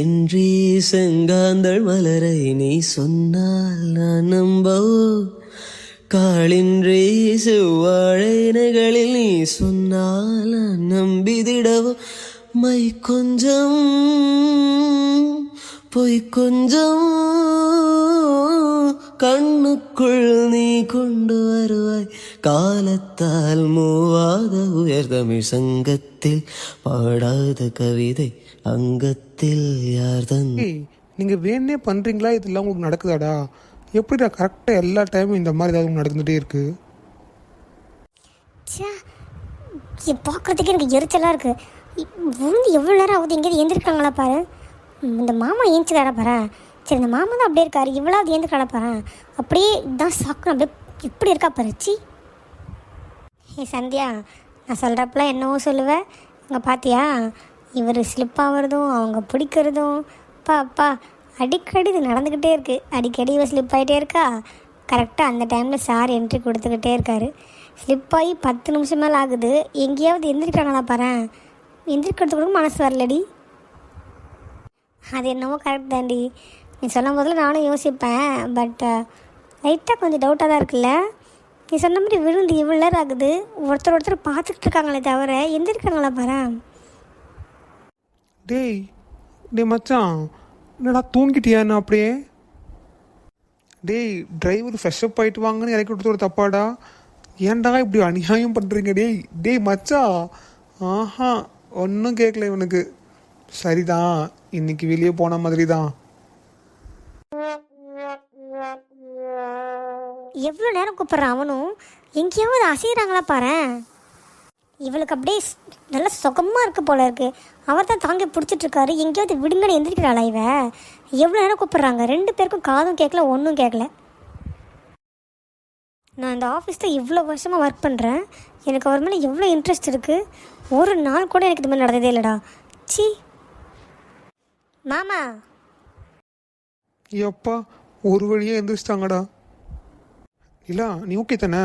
காற்றின்றி செங்காந்தள் மலரை நீ சொன்னால் நான் நம்பவோ, காளின்றி செவ்வாழை இலைகளில் நீ சொன்னால் நான் நம்பிதிடவோ, மை கொஞ்சம் பொய் கொஞ்சம் கண்ணுக்குள் நீ கொண்டு வருவாய், காலத்தால் மூவாத உயர்தமிழ் சங்கத்தில் பாடாத கவிதை அங்கத்தில் யார் தன். நீங்கள் வேணே பண்ணுறீங்களா? இதெல்லாம் உங்களுக்கு நடக்குதாடா? எப்படிடா கரெக்டாக எல்லா டைமும் இந்த மாதிரி ஏதாவது நடந்துகிட்டே இருக்கு? பார்க்குறதுக்கு எனக்கு எரிச்சலாக இருக்குது. விழுந்து எவ்வளோ நேரம் ஆகுது? எங்கேயாவது ஏந்திருக்காங்களா பாரு. இந்த மாமா ஏஞ்சிடாரா பாரு. சரி, இந்த மாமா தான் அப்படியே இருக்காரு, இவ்வளோ ஏந்திருக்காளா பாரு. அப்படியே இதான் சாக்கு, அப்படியே இப்படி இருக்கா பாரு. சி சந்தியா, நான் சொல்கிறப்பெல்லாம் என்னவோ சொல்லுவேன். இங்கே பார்த்தியா, இவர் ஸ்லிப் ஆகிறதும் அவங்க பிடிக்கிறதும் அப்பா அடிக்கடி இது நடந்துக்கிட்டே இருக்குது. அடிக்கடி இவர் ஸ்லிப் ஆகிட்டே இருக்கா. கரெக்டாக அந்த டைமில் சார் என்ட்ரி கொடுத்துக்கிட்டே இருக்கார். ஸ்லிப் ஆகி 10 நிமிஷம் மேலே ஆகுது. எங்கேயாவது எந்திரிக்கிறாங்களா பாரு. எந்திரிக்கிறதுக்கு மனசு வரலடி. அது என்னவோ கரெக்ட் தாண்டி. நீ சொல்லும் போதில் நானும் யோசிப்பேன். பட் லைட்டாக கொஞ்சம் டவுட்டாக தான் இருக்குல்ல. நீ சொன்ன மாதிரி விழுந்து இவ்வளோ நேரம் ஆகுது. ஒருத்தர் பார்த்துக்கிட்டு இருக்காங்களே தவிர எந்திரிக்கிறாங்களா பாரு. டேய் மச்சான், என்னடா தூங்கிட்டியான்னு அப்படியே? டேய், டிரைவர் ஃப்ரெஷ்அப் ஆகிட்டு வாங்கன்னு இறக்கி கொடுத்து ஒரு தப்பாடா? ஏன்டா இப்படி அநியாயம் பண்ணுறீங்க? டேய் மச்சான், ஆஹா ஒன்றும் கேட்கல இவனுக்கு. சரிதான், இன்னைக்கு வெளியே போன மாதிரி தான். எவ்வளோ நேரம் கூப்பிட்றான் அவனும். எங்கேயாவது அசைகிறாங்களா பாரு. இவளுக்கு அப்படியே நல்லா சுகமாக இருக்க போல இருக்கு. அவர் தான் தாங்கி பிடிச்சிட்ருக்காரு. எங்கேயாவது விடுங்கன்னு எந்திரிக்கிறாளா இவ? எவ்வளோ நேரம் கூப்பிட்றாங்க. 2 பேருக்கும் காதும் கேட்கல, ஒன்றும் கேட்கல. நான் இந்த ஆஃபீஸில் இவ்வளோ வருஷமாக ஒர்க் பண்ணுறேன். எனக்கு அவர் மேலே எவ்வளோ இன்ட்ரெஸ்ட் இருக்குது. ஒரு நாள் கூட எனக்கு இது மாதிரி நடந்ததே இல்லைடா. சி மாமா. எப்பா ஒரு வழியே எந்திரிச்சிட்டாங்கடா. இல்லை, நீ ஓகே தானே?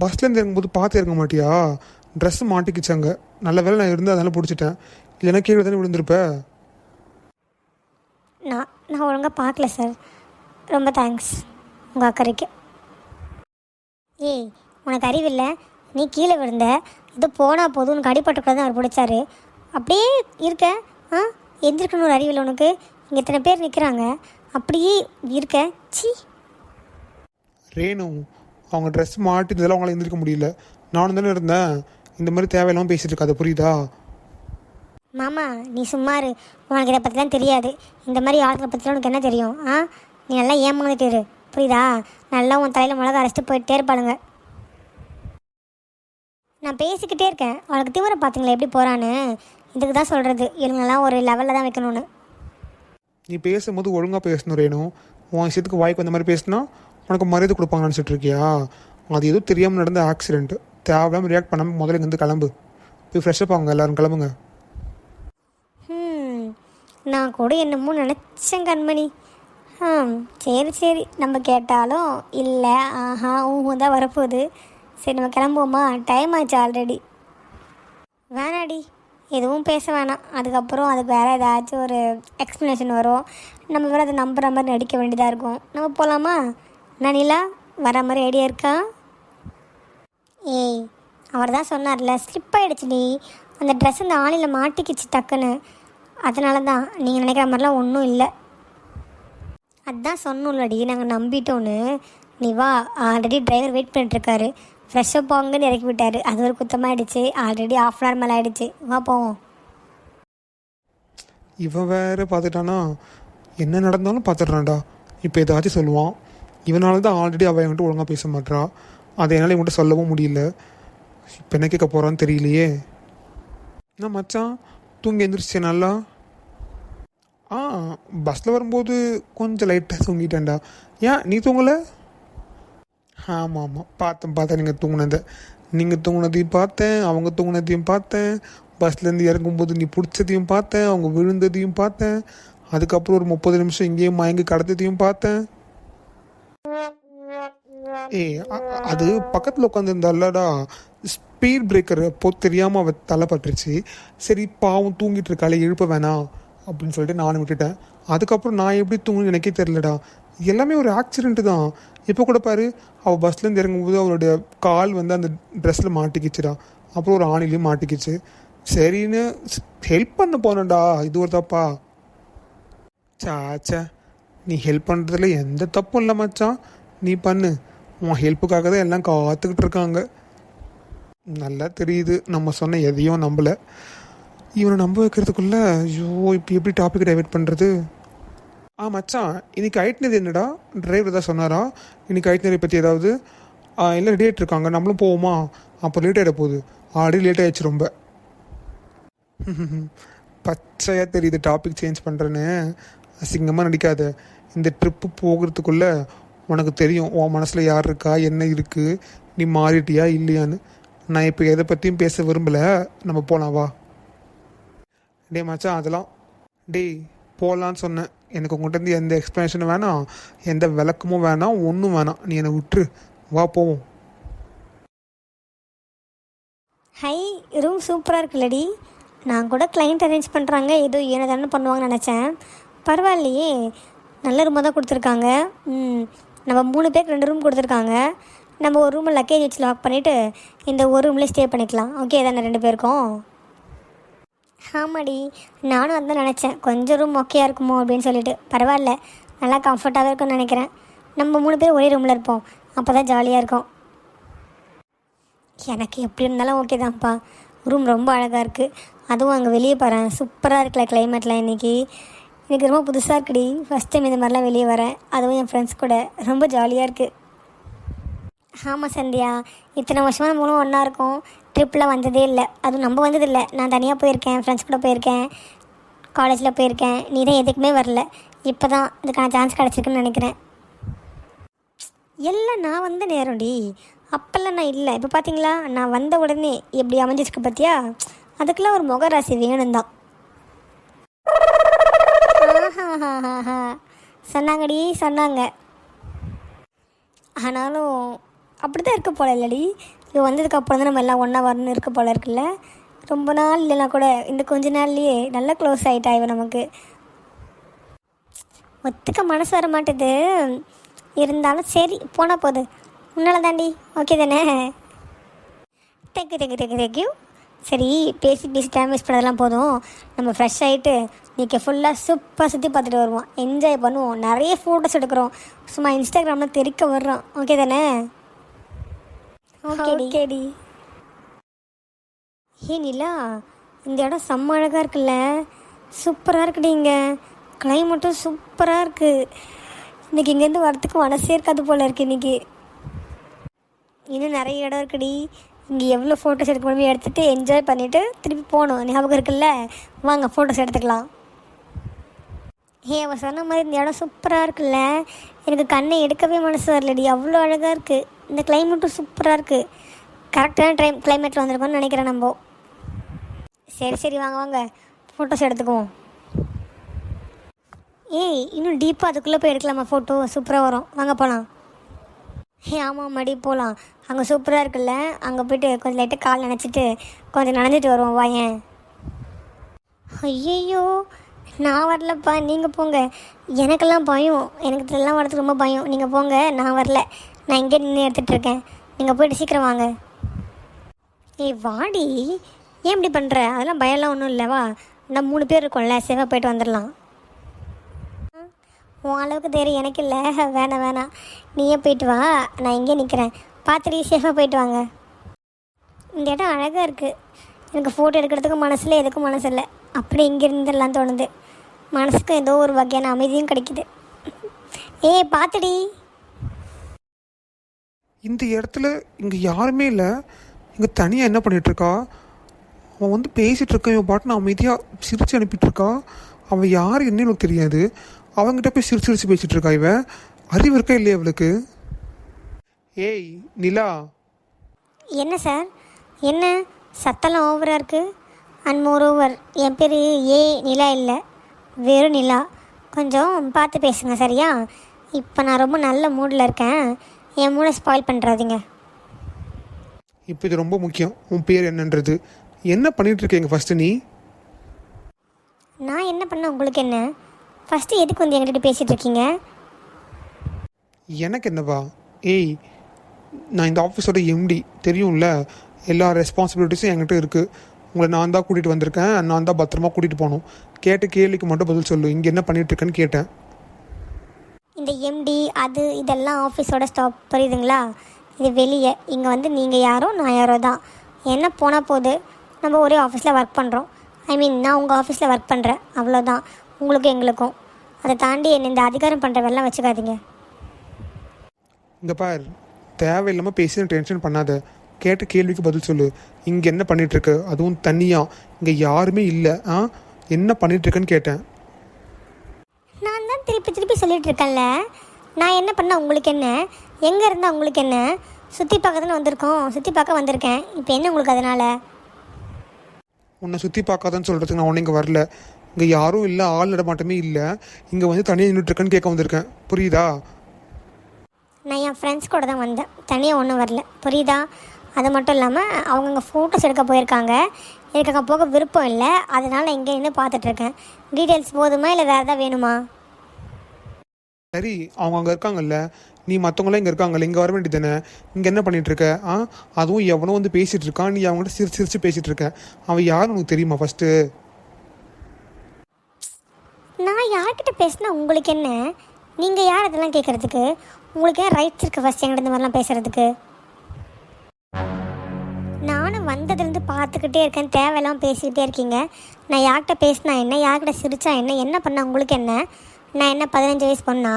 பஸ்லேருந்து இறங்கும்போது பார்த்து இறங்க மாட்டியா? ட்ரெஸ்ஸு மாட்டிக்கிச்சாங்க. நல்ல வேலை நான் இருந்து அதனால பிடிச்சிட்டேன். இல்லைன்னா கீழே தானே விழுந்திருப்ப. நான் ஒழுங்காக பார்க்கல சார். ரொம்ப தேங்க்ஸ் உங்கள் அக்கறைக்கு. ஏய், உனக்கு அறிவில்லை? நீ கீழே விழுந்த, இது போனால் போதும், உனக்கு அடிப்பட்டுக்கூடாது அவர் பிடிச்சாரு. அப்படியே இருக்க. எந்திரிக்கணும் ஒரு அறிவில்லை உனக்கு? இங்கே இத்தனை பேர் நிற்கிறாங்க, அப்படியே இருக்க. சி ரேணு, அவங்க ட்ரெஸ் மாட்டினதெல்லாம் அவங்களால எந்திரிக்க முடியல. நானும் தானே இருந்தேன். இந்த மாதிரி தேவையில்லாமல் பேசிகிட்டு இருக்காது, புரியுதா? மாமா நீ சும்மாரு. உனக்கு இதை பற்றிலாம் தெரியாது. இந்த மாதிரி ஆளுங்களை பற்றிலாம் உனக்கு என்ன தெரியும்? நீ நல்லா ஏமாந்துட்டு இரு, புரியுதா? நல்லா உன் தலையில் மிளகா அரைச்சிட்டு போயிட்டே இருப்பாளுங்க. நான் பேசிக்கிட்டே இருக்கேன். அவளுக்கு தீவிர பார்த்தீங்களா எப்படி போகிறான்னு? இதுக்கு தான் சொல்கிறது, இவங்கெல்லாம் ஒரு லெவலில் தான் வைக்கணும்னு. நீ பேசும்போது ஒழுங்காக பேசணும் ரேணு. உன் விஷயத்துக்கு வாய்க்கு வந்த மாதிரி பேசினா உனக்கு மரியாதை கொடுப்பாங்கன்னு நினச்சிட்டு இருக்கியா? அது எதுவும் தெரியாமல் நடந்த ஆக்சிடென்ட். தேவையில்லாமல் ரியாக்ட் பண்ணாமல் முதல்ல இங்கேருந்து கிளம்பு. போய் ஃப்ரெஷ்ஷப் ஆகுங்க, எல்லோரும் கிளம்புங்க. நான் கூட என்னமோ நினச்சேன் கண்மணி. சரி நம்ம கேட்டாலும் இல்லை, ஆஹா ஊஹும் தான் வரப்போகுது. சரி நம்ம கிளம்புவோமா? டைம் ஆச்சு ஆல்ரெடி. வேணாடி, எதுவும் பேச வேணாம். அதுக்கப்புறம் அதுக்கு வேறு ஏதாச்சும் ஒரு எக்ஸ்ப்ளனேஷன் வரும். நம்ம வேறு அதை நம்புகிற மாதிரி நடிக்க வேண்டியதாக இருக்கும். நம்ம போகலாமா? நானிலா வர மாதிரி ஐடியா இருக்கா? ஏய், அவர் தான் சொன்னார்ல, ஸ்லிப் ஆகிடுச்சுடி. அந்த ட்ரெஸ் இந்த ஆணியில் மாட்டிக்கிச்சு டக்குன்னு. அதனால தான். நீங்கள் நினைக்கிற மாதிரிலாம் ஒன்றும் இல்லை. அதுதான் சொன்னோம்லடி, நாங்கள் நம்பிட்டோன்னு. நீ வா, ஆல்ரெடி டிரைவர் வெயிட் பண்ணிட்டுருக்காரு. ஃப்ரெஷ்ஷப் ஆகுங்கன்னு இறக்கி விட்டார். அது ஒரு குத்தமாகிடுச்சு. ஆல்ரெடி 1/2 hour மேலே ஆகிடுச்சு. வா போவோம். இவன் வேறு பார்த்துட்டானா என்ன நடந்தாலும் பார்த்துட்றான்டா. இப்போ ஏதாச்சும் சொல்லுவான். இவனால தான் ஆல்ரெடி அவன் என்கிட்ட ஒழுங்காக பேச மாட்டான். அதை என்னால் இவன்கிட்ட சொல்லவும் முடியல. இப்போ என்ன கேட்க போகிறான்னு தெரியலையே. என்ன மச்சான், தூங்கி எழுந்திரிச்சே நல்லா? பஸ்ஸில் வரும்போது கொஞ்சம் லைட்டாக தூங்கிட்டேன்டா. ஏன் நீ தூங்கலை? ஆமாம் பார்த்தேன் நீங்கள் தூங்கினதையும் பார்த்தேன், அவங்க தூங்கினதையும் பார்த்தேன். பஸ்லேருந்து இறங்கும்போது நீ பிடிச்சதையும் பார்த்தேன், அவங்க விழுந்ததையும் பார்த்தேன். அதுக்கப்புறம் ஒரு 30 நிமிஷம் இங்கேயே மயங்கி கடத்ததையும் பார்த்தேன். அது பக்கத்தில் உட்காந்துருந்தாலடா, ஸ்பீட் பிரேக்கர் அப்போ தெரியாமல் அவள் தலைப்பட்டுருச்சு. சரி பாவம் தூங்கிட்டு இருக்காளே, எழுப்ப வேணாம் அப்படின்னு சொல்லிட்டு நானும் விட்டுட்டேன். அதுக்கப்புறம் நான் எப்படி தூங்குன்னு எனக்கே தெரிலடா. எல்லாமே ஒரு ஆக்சிடென்ட்டு தான். இப்போ கூட பாரு, அவள் பஸ்லேருந்து இறங்கும்போது அவளுடைய கால் வந்து அந்த ட்ரெஸ்ஸில் மாட்டிக்கிச்சுடா. அப்புறம் ஒரு ஆணிலையும் மாட்டிக்கிச்சு. சரின்னு ஹெல்ப் பண்ண போனேன்டா. இது ஒரு தப்பா? சாச்சா, நீ ஹெல்ப் பண்ணுறதுல எந்த தப்பும் இல்லை மச்சான். நீ பண்ணு. உன் ஹெல்ப்புக்காக தான் எல்லாம் காத்துக்கிட்டு இருக்காங்க. நல்லா தெரியுது நம்ம சொன்ன எதையும் நம்பலை. இவனை நம்ப வைக்கிறதுக்குள்ளே ஐயோ இப்போ எப்படி டாபிக் டைவர்ட் பண்ணுறது? மச்சான், இன்னைக்கு ஐட்னரி என்னடா? டிரைவர் தான் சொன்னாரா இன்னைக்கு ஐட்னரி பற்றி ஏதாவது? எல்லாம் ரெடி ஆகிட்டு இருக்காங்க, நம்மளும் போவோமா? அப்போ லேட் ஆகிட போகுது. ஆல்ரெடி லேட் ஆகிடுச்சு ரொம்ப. பச்சையாக தெரியுது டாபிக் சேஞ்ச் பண்ணுறேன்னு. அசிங்கமாக நடிக்காத. இந்த ட்ரிப்பு போகிறதுக்குள்ளே உனக்கு தெரியும் உன் மனசில் யார் இருக்கா, என்ன இருக்குது, நீ மாறிட்டியா இல்லையான்னு. நான் இப்போ எதை பற்றியும் பேச விரும்பலை. நம்ம போகலாம் வா. டே மச்சான், அதெல்லாம் டேய் போகலான்னு சொன்னேன். எனக்கு உங்கள்கிட்ட எந்த எக்ஸ்ப்ளனேஷனும் வேணாம், எந்த விளக்கமும் வேணாம், ஒன்றும் வேணாம். நீ என்னை விட்டுரு, வா போவோம். ஹை, ரூம் சூப்பராக இருக்குல்லடி. நான் கூட கிளைண்ட் அரேஞ்ச் பண்ணுறாங்க ஏதோ ஏனதானு பண்ணுவாங்கன்னு நினச்சேன். பரவாயில்லையே, நல்ல ரூமாக தான் கொடுத்துருக்காங்க. நம்ம 3 பேருக்கு 2 ரூம் கொடுத்துருக்காங்க. நம்ம ஒரு ரூமில் லக்கேஜ் வச்சு லாக் பண்ணிவிட்டு இந்த ஒரு ரூம்லேயே ஸ்டே பண்ணிக்கலாம். ஓகே தானே 2 பேருக்கும்? ஆமாடி, நானும் அதான் நினச்சேன். கொஞ்சம் ரூம் ஓகேயாக இருக்குமோ அப்படின்னு சொல்லிட்டு. பரவாயில்ல, நல்லா கம்ஃபர்ட்டாகவே இருக்கும்னு நினைக்கிறேன். நம்ம 3 பேர் ஒரே ரூமில் இருப்போம், அப்போ தான் ஜாலியாக இருக்கும். எனக்கு எப்படி இருந்தாலும் ஓகே தான்ப்பா. ரூம் ரொம்ப அழகாக இருக்குது. அதுவும் அங்கே வெளியே பாரு, சூப்பராக இருக்குல்ல கிளைமேட்லாம். இன்றைக்கி ரொம்ப புதுசாக இருக்குடி. ஃபஸ்ட் டைம் இந்த மாதிரிலாம் வெளியே வரேன், அதுவும் என் ஃப்ரெண்ட்ஸ் கூட. ரொம்ப ஜாலியாக இருக்குது. ஆமாம் சந்தியா, இத்தனை வருஷமாக நம்மளும் ஒன்றா இருக்கோம். ட்ரிப்பில் வந்ததே இல்லை. அதுவும் நம்ம வந்ததில்லை. நான் தனியாக போயிருக்கேன், ஃப்ரெண்ட்ஸ் கூட போயிருக்கேன், காலேஜில் போயிருக்கேன். நீ தான் எதுக்குமே வரல. இப்போ தான் இதுக்கான சான்ஸ் கிடச்சிருக்குன்னு நினைக்கிறேன். எல்லாம் நான் வந்த நேரம்டி, அப்போல்லாம் நான் இல்லை. இப்போ பார்த்தீங்களா, நான் வந்த உடனே எப்படி அமைஞ்சிருக்கு பார்த்தியா? அதுக்கெல்லாம் ஒரு முகராசி வேணும் தான். சொன்னாங்கடி, சொன்னாங்க. ஆனாலும் அப்படி தான் இருக்க போல இல்லடி. இவ வந்ததுக்கப்புறம் தான் நம்ம எல்லாம் ஒன்றா வரணும்னு இருக்க போல இருக்குல்ல. ரொம்ப நாள் இல்லைனா கூட இந்த கொஞ்ச நாள்லேயே நல்லா க்ளோஸ் ஆகிட்டா இவ. நமக்கு ஒத்துக்க மனசு வர மாட்டேது. இருந்தாலும் சரி, போனால் போகுது. உன்னால தாண்டி, ஓகே தானே? தேங்க்யூ. சரி, பேசி டைம் வேஸ்ட் பண்ணதெல்லாம் போதும். நம்ம ஃப்ரெஷ் ஆகிட்டு இன்றைக்கி ஃபுல்லாக சூப்பராக சுற்றி பார்த்துட்டு வருவோம், என்ஜாய் பண்ணுவோம், நிறைய ஃபோட்டோஸ் எடுக்கிறோம், சும்மா இன்ஸ்டாகிராமில் தெறிக்க வர்றோம். ஓகே தானே? ஓகேடி. நிலா, இந்த இடம் செம்ம அழகாக இருக்குல்ல. சூப்பராக இருக்குடி. இங்கே கிளைமேட்டும் சூப்பராக இருக்குது. இன்றைக்கி இங்கேருந்து வரத்துக்கு மனசே இருக்காது போல் இருக்குது. இன்றைக்கி இன்னும் நிறைய இடம் இருக்குடி. இங்கே எவ்வளோ ஃபோட்டோஸ் எடுக்க முடியுமோ எடுத்துகிட்டு என்ஜாய் பண்ணிவிட்டு திருப்பி போகணும். ஞாபகம் இருக்குல்ல? வாங்க ஃபோட்டோஸ் எடுத்துக்கலாம். அவன் சொன்ன மாதிரி இந்த இடம் சூப்பராக இருக்குல்ல. எனக்கு கண்ணை எடுக்கவே மனசு வரலடி, அவ்வளோ அழகாக இருக்குது. இந்த கிளைமேட்டும் சூப்பராக இருக்குது. கரெக்டான கிளைமேட்டில் வந்திருக்கோம்னு நினைக்கிறேன் நம்ம. சரி வாங்க ஃபோட்டோஸ் எடுத்துக்குவோம். இன்னும் டீப்பாக அதுக்குள்ளே போய் எடுக்கலாமா ஃபோட்டோ? சூப்பராக வரும், வாங்க போகலாம். ஆமாம் மடி, போகலாம். அங்கே சூப்பராக இருக்குல்ல, அங்கே போய்ட்டு கொஞ்சம் லைட்டாக கால் நினச்சிட்டு கொஞ்சம் நனைஞ்சிட்டு வருவோம். வாயேன். ஐயோ, நான் வரலப்பா, நீங்கள் போங்க. எனக்கெல்லாம் பயம், எனக்கு இதெல்லாம் வரதுக்கு ரொம்ப பயம். நீங்கள் போங்க, நான் வரல. நான் இங்கே நின்று எடுத்துகிட்ருக்கேன். நீங்கள் போய்ட்டு சீக்கிரம் வாங்க. வாடி, ஏன் இப்படி பண்ணுற? அதெல்லாம் பயம்லாம் ஒன்றும் இல்லைவா? நம்ம 3 பேர் இருக்கோம்ல, சேஃபாக போய்ட்டு வந்துடலாம். உன் அளவுக்கு தெரியும் எனக்கு இல்லை. வேணாம், நீயே போயிட்டு வா, நான் இங்கே நிற்கிறேன். பார்த்துட்டு சேஃபாக போயிட்டு வாங்க. இந்த இடம் அழகாக இருக்குது. எனக்கு ஃபோட்டோ எடுக்கிறதுக்கும் மனசில் எதுக்கும் மனசு இல்லை. அப்படி இங்கே இருந்துடலாம் தோணுது. மனசுக்கு ஏதோ ஒரு வகையான அமைதியும் கிடைக்குது. பார்த்துடி. இந்த இடத்துல இங்கே யாருமே இல்லை. இங்கே தனியாக என்ன பண்ணிகிட்ருக்கா? அவன் வந்து பேசிகிட்டு இருக்கான், இவன் பாட்டு அமைதியாக சிரித்து அனுப்பிட்டுருக்கா. அவன் யார் என்ன எனக்கு தெரியாது. அவங்ககிட்ட போய் சிரிச்சு பேசிகிட்டு இருக்கா. இவன் அறிவு இருக்கா இல்லையா இவளுக்கு? நிலா. என்ன சார், என்ன சத்தெல்லாம் ஓவராக இருக்குது? அண்ட் மோர் ஓவர், என் பேர் நிலா இல்லை, வெறும் நிலா. கொஞ்சம் பார்த்து பேசுங்க சரியா? இப்போ நான் ரொம்ப நல்ல மூடில் இருக்கேன், என் மூடை ஸ்பாயில் பண்ணுறாதீங்க. இப்போ இது ரொம்ப முக்கியம். உன் பேர் என்னன்றது. என்ன பண்ணிகிட்ருக்கீங்க ஃபஸ்ட்டு? நீ நான் என்ன பண்ண உங்களுக்கு என்ன? ஃபஸ்ட்டு எதுக்கு வந்து என்கிட்ட பேசிகிட்டு இருக்கீங்க? எனக்கு என்னப்பா? ஏய், நான் இந்த ஆஃபீஸோட எம்டி தெரியும்ல, எல்லா ரெஸ்பான்சிபிலிட்டிஸும் என்கிட்ட இருக்குது. உங்களை நான் தான் கூட்டிகிட்டு வந்திருக்கேன், நான் தான் பத்திரமா கூட்டிகிட்டு போகணும். கேட்ட கேள்விக்கு மட்டும் பதில் சொல்லு, இங்கே என்ன பண்ணிகிட்ருக்கேன்னு கேட்டேன். இந்த எம்டி அது இதெல்லாம் ஆஃபீஸோட ஸ்டாப், புரியுதுங்களா? இது வெளியே. இங்கே வந்து நீங்கள் யாரோ நான் யாரோ தான். என்ன போனால் போகுது, நம்ம ஒரே ஆஃபீஸில் ஒர்க் பண்ணுறோம். நான் உங்கள் ஆஃபீஸில் ஒர்க் பண்ணுறேன், அவ்வளோதான். உங்களுக்கும் எங்களுக்கும். அதை தாண்டி என்ன இந்த அதிகாரம் பண்ணுற வெள்ளம் வச்சுக்காதீங்க. இங்கே பார், தேவையில்லாமல் பேசி டென்ஷன் பண்ணாத. கேட்ட கேள்விக்கு பதில் சொல்லு. இங்கே என்ன பண்ணிகிட்ருக்கு, அதுவும் தனியாக, இங்கே யாருமே இல்லை. என்ன பண்ணிகிட்ருக்குன்னு கேட்டேன். நான் தான் திருப்பி திருப்பி சொல்லிகிட்டு இருக்கேன்ல, நான் என்ன பண்ண உங்களுக்கு என்ன? எங்கே இருந்தால் உங்களுக்கு என்ன? சுற்றி பார்க்க தானே வந்திருக்கோம், சுற்றி பார்க்க வந்திருக்கேன். இப்போ என்ன உங்களுக்கு அதனால்? உன்னை சுற்றி பார்க்காதன்னு சொல்கிறதுக்கு நான் உன்னை இங்கே வரல. இங்கே யாரும் இல்லை, ஆள் இடமாட்டமே இல்லை. இங்கே வந்து தனியாக நின்றுட்டுருக்கேன்னு கேட்க வந்திருக்கேன், புரியுதா? நான் என் ஃப்ரெண்ட்ஸ் கூட தான் வந்தேன், தனியாக ஒன்றும் வரல, புரியுதா? அது மட்டும் இல்லாமல் அவங்க அங்கே ஃபோட்டோஸ் எடுக்க போயிருக்காங்க. எனக்கு அங்கே போக விருப்பம் இல்லை, அதனால் இங்கே நின்று பார்த்துட்ருக்கேன். டீட்டெயில்ஸ் போதுமா இல்லை வேறு எதாவது வேணுமா? சரி, அவங்க அங்கே இருக்காங்கல்ல, நீ மற்றவங்களாம் இங்கே இருக்காங்கல்ல, இங்கே வர வேண்டியது தானே? இங்கே என்ன பண்ணிகிட்ருக்க? அதுவும் எவனோ வந்து பேசிகிட்டு இருக்கான், நீ அவங்கள்ட்ட சிரிச்சு சிரிச்சு பேசிகிட்டு இருக்க. அவன் யாரும் உனக்கு தெரியுமா ஃபஸ்ட்டு? நான் யார்கிட்ட பேசினா உங்களுக்கு என்ன? நீங்கள் யார் அதெல்லாம் கேட்குறதுக்கு? உங்களுக்கு ஏன் ரைட்ஸ் இருக்குது ஃபஸ்ட் என்கிட்ட இந்த மாதிரிலாம் பேசுகிறதுக்கு? நானும் வந்ததுலேருந்து பார்த்துக்கிட்டே இருக்கேன், தேவையெல்லாம் பேசிக்கிட்டே இருக்கீங்க. நான் யார்கிட்ட பேசினா என்ன, யார்கிட்ட சிரிச்சா என்ன பண்ண உங்களுக்கு என்ன? நான் என்ன 15 வயசு பொண்ணா?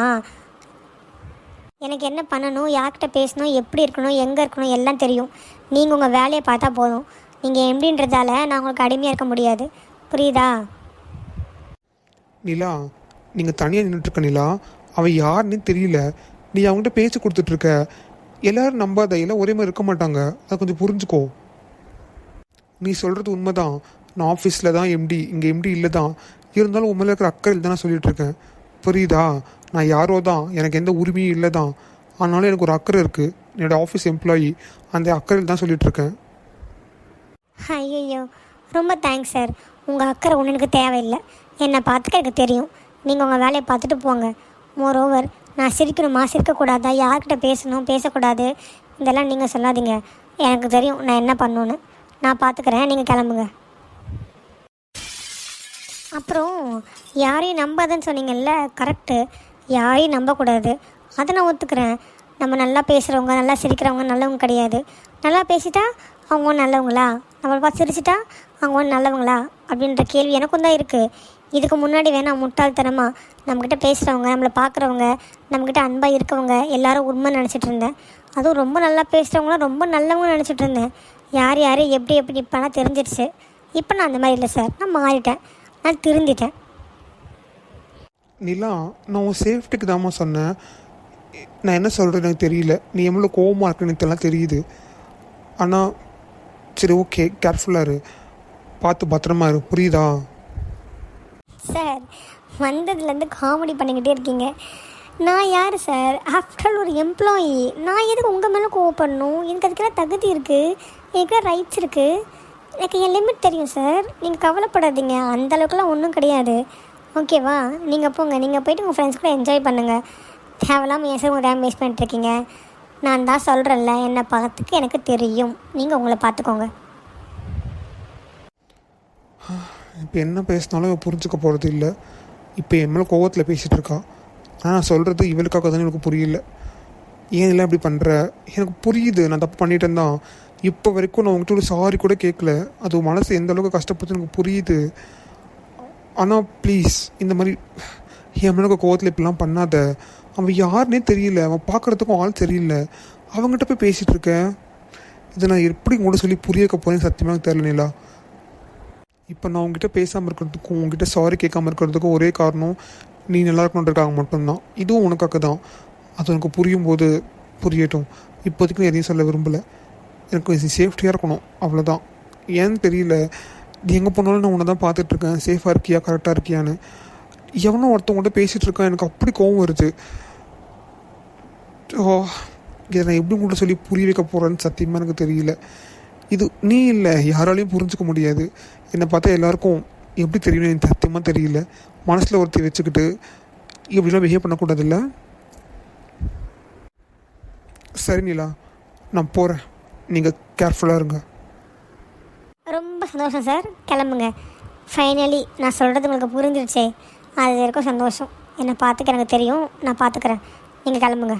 எனக்கு என்ன பண்ணணும், யார்கிட்ட பேசணும், எப்படி இருக்கணும், எங்கே இருக்கணும் எல்லாம் தெரியும். நீங்கள் உங்கள் வேலையை பார்த்தா போதும். நீங்கள் எப்படின்றதால நான் உங்களுக்கு அடிமையாக இருக்க முடியாது, புரியுதா? நிலா, நீங்கள் தனியாக நின்றுட்டுருக்க நிலா. அவன் யாருன்னு தெரியல, நீ அவங்ககிட்ட பேச்சு கொடுத்துட்ருக்க. எல்லோரும் நம்பாத, எல்லாம் ஒரே மாதிரி இருக்க மாட்டாங்க, அதை கொஞ்சம் புரிஞ்சுக்கோ. நீ சொல்கிறது உண்மைதான், நான் ஆஃபீஸில் தான் எம்டி, இங்கே எம்டி இல்லை தான். இருந்தாலும் உண்மையில் இருக்கிற அக்கறையில் தான் நான் சொல்லிகிட்ருக்கேன், புரியுதா? நான் யாரோ தான், எனக்கு எந்த உரிமையும் இல்லை தான். ஆனாலும் எனக்கு ஒரு அக்கறை இருக்குது, என்னோடய ஆஃபீஸ் எம்ப்ளாயி, அந்த அக்கறையில் தான் சொல்லிகிட்ருக்கேன். ஐயோ, ரொம்ப தேங்க்ஸ் சார். உங்கள் அக்கறை ஒன்று எனக்கு தேவையில்லை. என்னை பார்த்துக்க எனக்கு தெரியும். நீங்கள் உங்கள் வேலையை பார்த்துட்டு போங்க. மோரோவர், நான் சிரிக்கணுமா சிரிக்கக்கூடாதா, யார்கிட்ட பேசணும் பேசக்கூடாது, இதெல்லாம் நீங்கள் சொல்லாதீங்க. எனக்கு தெரியும் நான் என்ன பண்ணணுன்னு. நான் பார்த்துக்கிறேன், நீங்கள் கிளம்புங்க. அப்புறம் யாரையும் நம்பாதுன்னு சொன்னீங்கல்ல, கரெக்டு. யாரையும் நம்பக்கூடாது, அதை நான் ஒத்துக்கிறேன். நம்ம நல்லா பேசுகிறவங்க, நல்லா சிரிக்கிறவங்க நல்லவங்க கிடையாது. நல்லா பேசிட்டா அவங்க ஒன்று நல்லவங்களா, நம்மளை பார்த்து சிரிச்சிட்டா அவங்க ஒன்று நல்லவங்களா அப்படின்ற கேள்வி எனக்கும் தான் இருக்குது. இதுக்கு முன்னாடி வேணால் முட்டாள்தனமாக நம்மக்கிட்ட பேசுகிறவங்க, நம்மளை பார்க்குறவங்க, நம்மக்கிட்ட அன்பாக இருக்கவங்க எல்லாரும் உண்மை நினச்சிட்டு இருந்தேன். அதுவும் ரொம்ப நல்லா பேசுகிறவங்களாம் ரொம்ப நல்லவங்க நினச்சிட்டு இருந்தேன். யார் யார் எப்படி இப்போலாம் தெரிஞ்சிடுச்சு. இப்போ நான் அந்த மாதிரி இல்லை சார், நான் மாறிட்டேன், நான் திருந்திட்டேன். நிலா, நான் உன் சேஃப்டிக்கு தாம்மா சொன்னேன். நான் என்ன சொல்கிறது எனக்கு தெரியல, நீ எவ்வளோ கோவமாக இருக்குன்னு எனக்கு தெரியுது. ஆனால் சரி, ஓகே, கேர்ஃபுல்லாக இரு, பார்த்து பத்திரமா இரு, புரியுதா? சார், வந்ததுலேருந்து காமெடி பண்ணிக்கிட்டே இருக்கீங்க. நான் யார் சார்? ஆஃப்டர் ஆல் ஒரு எம்ப்ளாயி. நான் எதுக்கு உங்கள் மேலே கோவப்படணும்? எனக்கு அதுக்கெல்லாம் தகுதி இருக்குது, எனக்கு ரைட்ஸ் இருக்குது, எனக்கு என் லிமிட் தெரியும் சார். நீங்கள் கவலைப்படாதீங்க, அந்தளவுக்குலாம் ஒன்றும் கிடையாது, ஓகேவா? நீங்கள் போங்க, நீங்கள் போய்ட்டு உங்கள் ஃப்ரெண்ட்ஸ் கூட என்ஜாய் பண்ணுங்கள். தேவையில்லாமல் ஏன் சார் உங்கள் டைம் வேஸ்ட் பண்ணிட்டுருக்கீங்க? நான் தான் சொல்கிறேன்ல, என்னை பார்த்துக்க எனக்கு தெரியும், நீங்கள் உங்களை பார்த்துக்கோங்க. இப்போ என்ன பேசினாலும் புரிஞ்சுக்க போகிறது இல்லை. இப்போ என் மேலே கோவத்தில் பேசிகிட்டு இருக்கா. ஆனால் நான் சொல்கிறது இவளுக்காக தானே எனக்கு புரியல. ஏன் இல்லை இப்படி பண்ணுற? எனக்கு புரியுது, நான் தப்பு பண்ணிட்டேன் தான். இப்போ வரைக்கும் நான் உங்கள்கிட்ட ஒரு சாரி கூட கேட்கல. அது மனசு எந்த அளவுக்கு கஷ்டப்பட்டு எனக்கு புரியுது. ஆனால் ப்ளீஸ், இந்த மாதிரி என் மேலே கோவத்தில் இப்படிலாம் பண்ணாத. அவன் யாருன்னே தெரியல, அவன் பார்க்குறதுக்கும் ஆள் தெரியல, அவங்ககிட்ட போய் பேசிகிட்டு இருக்கேன். இதை நான் எப்படி உங்கள்கிட்ட சொல்லி புரிய வைக்க போகிறேன்னு சத்தியமாக எனக்கு தெரியல நிலா. இப்போ நான் உங்ககிட்ட பேசாமல் இருக்கிறதுக்கும் உங்ககிட்ட சாரி கேட்காமல் இருக்கிறதுக்கும் ஒரே காரணம் நீ நல்லா இருக்கணுன்றதுக்காக மட்டும்தான். இதுவும் உனக்காக தான். அது உனக்கு புரியும் போது புரியட்டும். இப்போதைக்கு எதையும் சொல்ல விரும்பலை. எனக்கு சேஃப்டியாக இருக்கணும், அவ்வளோதான். ஏன்னு தெரியல, நீ எங்கே போனாலும் நான் உன்னை தான் பார்த்துட்ருக்கேன், சேஃபாக இருக்கியா, கரெக்டாக இருக்கியான்னு. எவனோ ஒருத்தவங்கள்ட்ட பேசிகிட்டு இருக்கான், எனக்கு அப்படி கோவம் வருது. இதை நான் எப்படி உங்கள்கிட்ட சொல்லி புரிய வைக்க போகிறேன்னு சத்தியமாக எனக்கு தெரியல. இது நீ இல்லை, யாராலையும் புரிஞ்சுக்க முடியாது. என்னை பார்த்தா எல்லாருக்கும் எப்படி தெரியும் எனக்கு சத்தியமாக தெரியல. மனசில் ஒருத்தி வச்சுக்கிட்டு இப்படிலாம் பிஹேவ் பண்ணக்கூடாதுல்ல. சரி நிலா, நான் போகிறேன், நீங்கள் கேர்ஃபுல்லாக இருங்க. ரொம்ப சந்தோஷம் சார், கிளம்புங்க. ஃபைனலி நான் சொல்கிறது உங்களுக்கு புரிஞ்சிருச்சே, அது வரைக்கும் சந்தோஷம். என்னை பார்த்துக்க எனக்கு தெரியும், நான் பார்த்துக்கிறேன். நீங்கள் கிளம்புங்க.